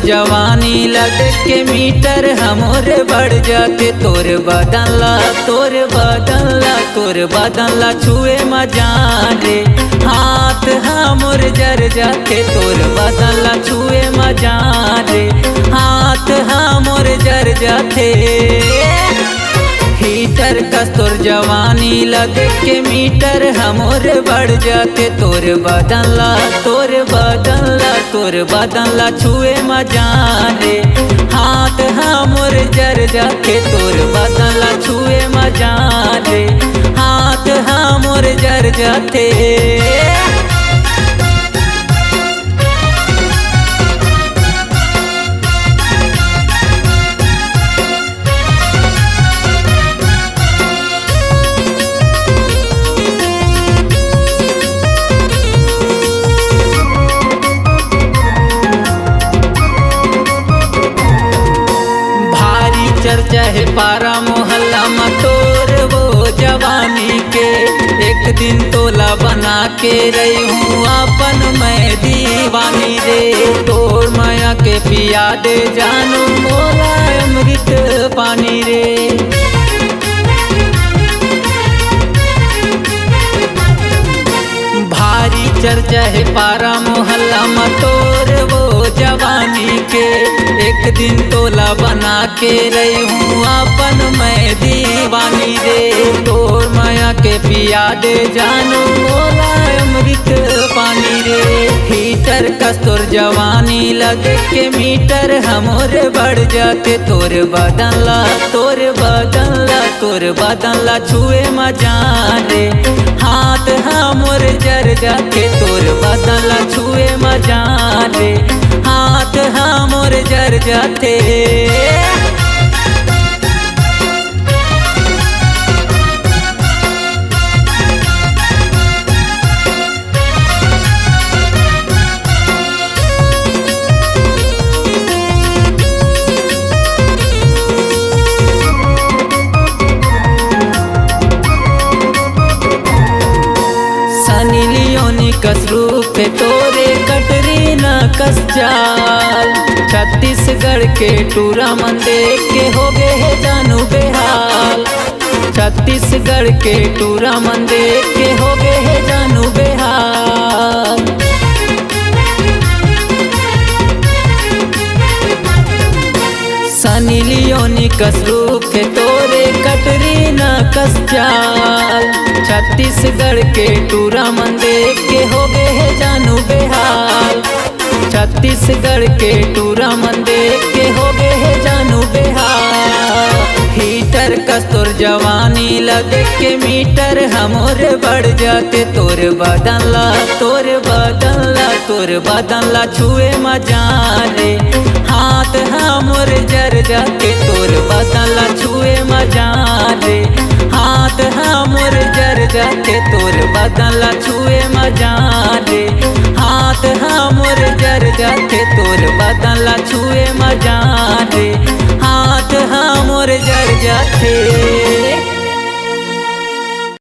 जवानी ला देख के मीटर हमोर बढ़ जाते। तोर बदनला छुए मजान रे, हाथ हमोर जर जाते। तोर बदनला छुए मजान रे, हाथ हमोर जर जाते। हीटर कस तोर जवानी ला देख के मीटर हमोर बढ़ जाते। तोर बदनला छुए मजान रे, हाथ हमोर जर जाते। तोर बदनला छुए मजान रे, हाथ हमोर जर जाते। चर्चा है पारा मोहल्ला में तोर वो जवानी के। एक दिन तोला बना के रही हूँ अपन मैं दीवानी रे। तोर माया के पिया दे जानू मोला अमृत पानी रे। भारी चर्चा है पारा मोहल्ला में तोर वो जवानी के। एक दिन तोला बना के रही हूँ अपन मैं दीवानी रे। तोर माया के पिया दे जानू मोला अमृत पानी रे। हीटर कस तोर जवानी ला देख के मीटर हमोर बढ़ जाते। तोर बदनला छुए मजान रे, हाथ हमोर जर जाते। तोर बदनला छुए मजान रे, हाथ हमोर जर जाते। कस रूप तोरे कटरीना कस चाल। छत्तीसगढ़ के टूरा मन देख के हो गए है जानू बेहाल। छत्तीसगढ़ के टूरा मन देख के हो गए है जानू बेहाल। सनी लियोनी कस रूप तोरे कटरीना कस चाल। छत्तीसगढ़ के टूरा मन देख के हो गए है जानू बेहाल। छत्तीसगढ़ के टूरा मन देख के हो गए है जानू बेहाल। हीटर कस तोर जवानी ला देख के मीटर हमोर बढ़ जाते। तोर बदनला छुए मजान रे, हाथ हमोर जर जाते। तोर बदनला छुए मजान रे, हाथ हमोर जर जाते। तोर बदनला छुए मजान रे, हाथ हमोर जर जाते। तोर बदनला छुए मजान रे, हाथ हमोर जर जाते।